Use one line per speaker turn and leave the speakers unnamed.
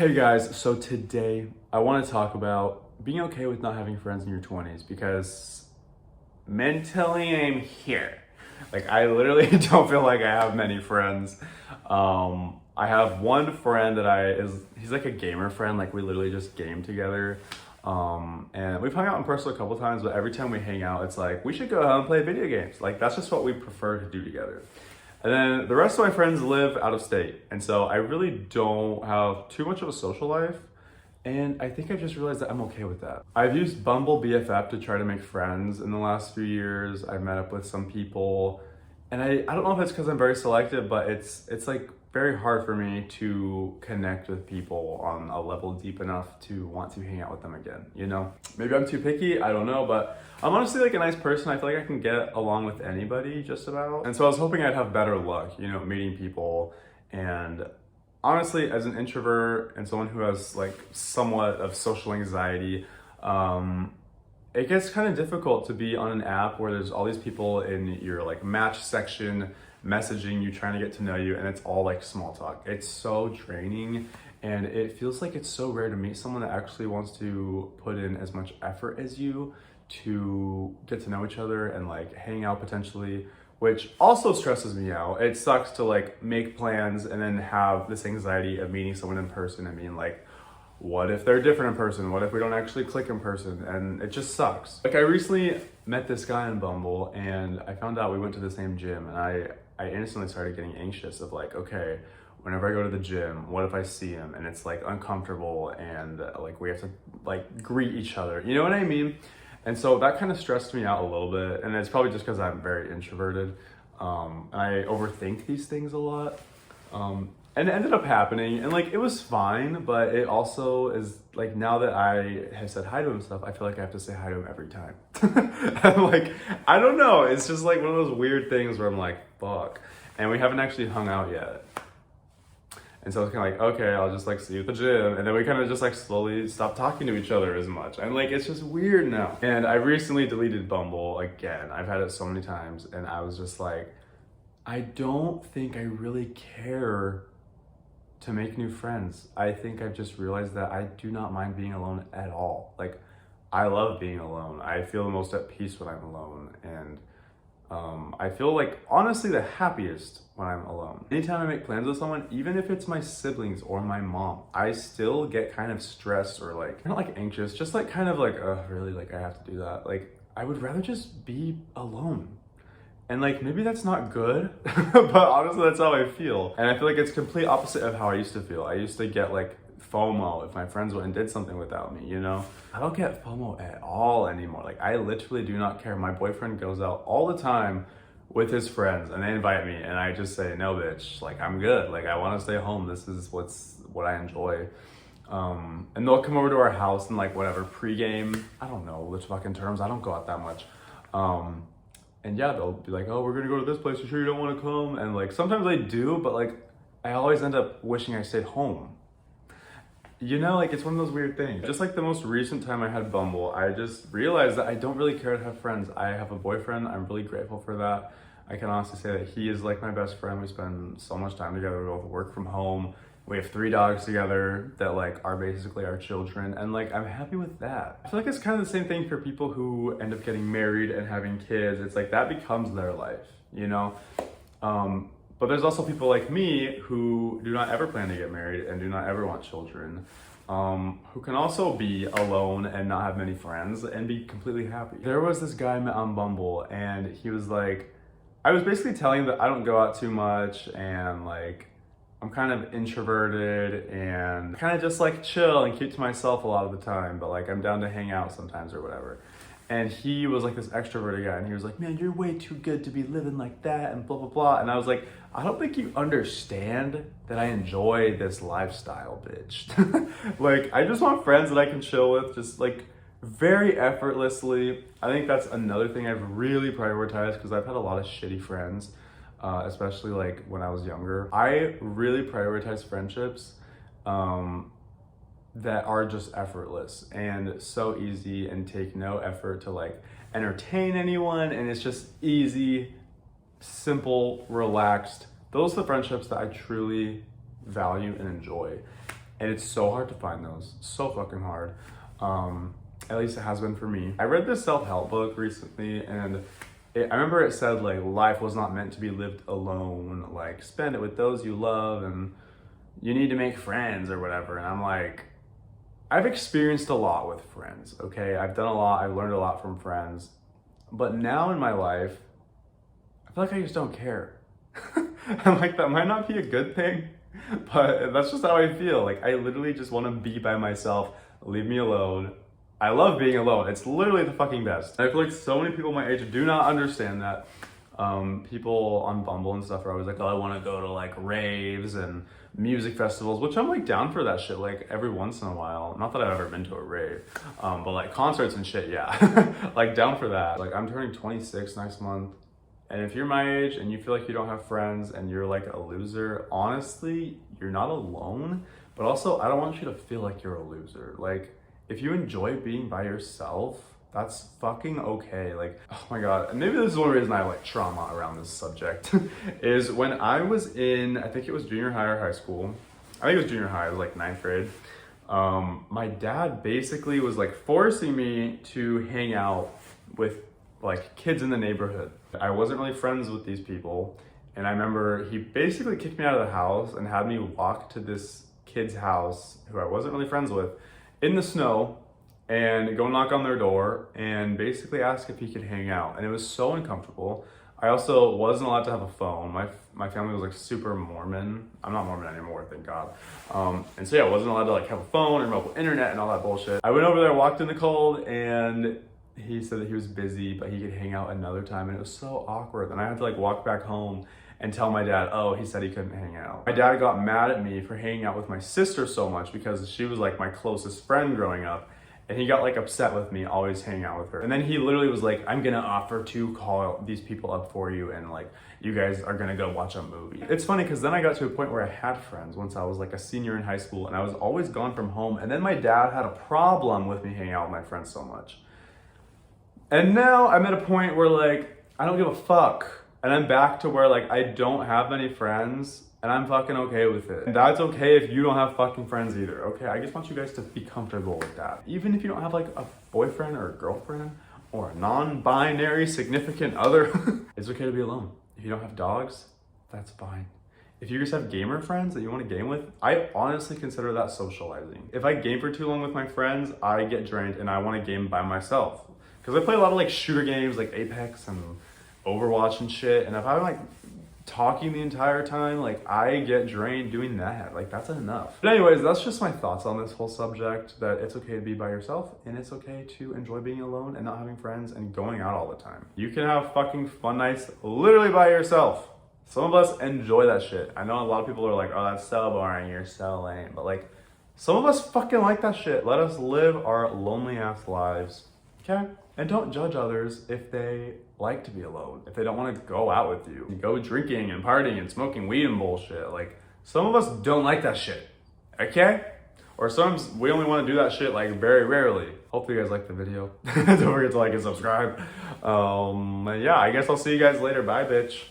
Hey guys, so today I want to talk about being okay with not having friends in your 20s because mentally I'm here. Like I literally don't feel like I have many friends. I have one friend he's like a gamer friend, like we literally just game together. And we've hung out in person a couple times, but every time we hang out, it's like we should go out and play video games. Like that's just what we prefer to do together. And then the rest of my friends live out of state. And so I really don't have too much of a social life. And I think I just realized that I'm okay with that. I've used Bumble BFF to try to make friends in the last few years. I've met up with some people. And I don't know if it's because I'm very selective, but it's like very hard for me to connect with people on a level deep enough to want to hang out with them again, you know? Maybe I'm too picky, I don't know, but I'm honestly like a nice person. I feel like I can get along with anybody just about. And so I was hoping I'd have better luck, you know, meeting people. And honestly, as an introvert and someone who has like somewhat of social anxiety, it gets kind of difficult to be on an app where there's all these people in your like match section messaging you, trying to get to know you, and it's all like small talk. It's so draining, and it feels like it's so rare to meet someone that actually wants to put in as much effort as you to get to know each other and like hang out potentially, which also stresses me out. It sucks to like make plans and then have this anxiety of meeting someone in person and being like, what if they're different in person? What if we don't actually click in person? And it just sucks. Like I recently met this guy on Bumble and I found out we went to the same gym, and I instantly started getting anxious of like, okay, whenever I go to the gym, what if I see him and it's like uncomfortable and like we have to like greet each other, you know what I mean? And so that kind of stressed me out a little bit, and it's probably just because I'm very introverted. And I overthink these things a lot. And it ended up happening, and like it was fine, but it also is like, now that I have said hi to him and stuff, I feel like I have to say hi to him every time. I'm like, I don't know, it's just like one of those weird things where I'm like, fuck. And we haven't actually hung out yet. And so it's kind of like, okay, I'll just like see you at the gym. And then we kind of just like slowly stop talking to each other as much. And like, it's just weird now. And I recently deleted Bumble again. I've had it so many times, and I was just like, I don't think I really care to make new friends. I think I've just realized that I do not mind being alone at all. Like, I love being alone. I feel the most at peace when I'm alone. And I feel like honestly the happiest when I'm alone. Anytime I make plans with someone, even if it's my siblings or my mom, I still get kind of stressed or like, not like anxious, just like kind of like, really, like I have to do that. Like, I would rather just be alone. And like, maybe that's not good, but honestly, that's how I feel. And I feel like it's complete opposite of how I used to feel. I used to get like FOMO if my friends went and did something without me, you know? I don't get FOMO at all anymore. Like, I literally do not care. My boyfriend goes out all the time with his friends and they invite me, and I just say, no, bitch, like I'm good. Like, I want to stay home. This is what I enjoy. And they'll come over to our house and like whatever, pregame, I don't know the fucking terms. I don't go out that much. And yeah, they'll be like, oh, we're gonna go to this place. You sure you don't want to come? And like, sometimes I do, but like, I always end up wishing I stayed home. You know, like it's one of those weird things. Just like the most recent time I had Bumble, I just realized that I don't really care to have friends. I have a boyfriend. I'm really grateful for that. I can honestly say that he is like my best friend. We spend so much time together. We both work from home. We have 3 dogs together that like are basically our children, and like I'm happy with that. I feel like it's kind of the same thing for people who end up getting married and having kids. It's like that becomes their life, you know? But there's also people like me who do not ever plan to get married and do not ever want children, who can also be alone and not have many friends and be completely happy. There was this guy I met on Bumble, and he was like, I was basically telling him that I don't go out too much and like, I'm kind of introverted and kind of just like chill and keep to myself a lot of the time, but like I'm down to hang out sometimes or whatever. And he was like this extroverted guy, and he was like, man, you're way too good to be living like that and blah, blah, blah. And I was like, I don't think you understand that I enjoy this lifestyle, bitch. Like, I just want friends that I can chill with, just like very effortlessly. I think that's another thing I've really prioritized, because I've had a lot of shitty friends. Especially like when I was younger. I really prioritize friendships that are just effortless and so easy and take no effort to like entertain anyone, and it's just easy, simple, relaxed. Those are the friendships that I truly value and enjoy. And it's so hard to find those. So fucking hard. At least it has been for me. I read this self-help book recently, and I remember it said like life was not meant to be lived alone. Like spend it with those you love, and you need to make friends or whatever. And I'm like, I've experienced a lot with friends, okay? I've done a lot, I've learned a lot from friends. But now in my life, I feel like I just don't care. I'm like, that might not be a good thing, but that's just how I feel. Like, I literally just want to be by myself, leave me alone. I love being alone. It's literally the fucking best. I feel like so many people my age do not understand that. People on Bumble and stuff are always like, oh, I want to go to like raves and music festivals, which I'm like down for that shit like every once in a while. Not that I've ever been to a rave, but like concerts and shit, yeah. Like down for that. Like I'm turning 26 next month. And if you're my age and you feel like you don't have friends and you're like a loser, honestly, you're not alone. But also, I don't want you to feel like you're a loser. Like, if you enjoy being by yourself, that's fucking okay. Like, oh my God. And maybe this is one reason I have like trauma around this subject is when I was in, I think it was junior high or high school. I think it was junior high, it was like 9th grade. My dad basically was like forcing me to hang out with like kids in the neighborhood. I wasn't really friends with these people. And I remember he basically kicked me out of the house and had me walk to this kid's house who I wasn't really friends with in the snow and go knock on their door and basically ask if he could hang out. And it was so uncomfortable. I also wasn't allowed to have a phone. My family was like super Mormon. I'm not Mormon anymore, thank God. And so yeah, I wasn't allowed to like have a phone or mobile internet and all that bullshit. I went over there, walked in the cold, and he said that he was busy, but he could hang out another time. And it was so awkward. And I had to like walk back home and tell my dad, oh, he said he couldn't hang out. My dad got mad at me for hanging out with my sister so much because she was like my closest friend growing up. And he got like upset with me always hanging out with her. And then he literally was like, I'm gonna offer to call these people up for you and like, you guys are gonna go watch a movie. It's funny because then I got to a point where I had friends once I was like a senior in high school and I was always gone from home. And then my dad had a problem with me hanging out with my friends so much. And now I'm at a point where like, I don't give a fuck. And I'm back to where like, I don't have many friends and I'm fucking okay with it. And that's okay if you don't have fucking friends either, okay? I just want you guys to be comfortable with that. Even if you don't have like a boyfriend or a girlfriend or a non-binary significant other, it's okay to be alone. If you don't have dogs, that's fine. If you just have gamer friends that you want to game with, I honestly consider that socializing. If I game for too long with my friends, I get drained and I want to game by myself. Because I play a lot of like shooter games like Apex and Overwatch and shit. And if I'm like talking the entire time, like I get drained doing that. Like that's enough. But anyways, that's just my thoughts on this whole subject, that it's okay to be by yourself and it's okay to enjoy being alone and not having friends and going out all the time. You can have fucking fun nights literally by yourself. Some of us enjoy that shit. I know a lot of people are like, oh, that's so boring, you're so lame. But like, some of us fucking like that shit. Let us live our lonely ass lives, okay? And don't judge others if they like to be alone, if they don't want to go out with you. Go drinking and partying and smoking weed and bullshit. Like, some of us don't like that shit, okay? Or sometimes we only want to do that shit like very rarely. Hopefully you guys liked the video. Don't forget to like and subscribe. Yeah, I guess I'll see you guys later. Bye, bitch.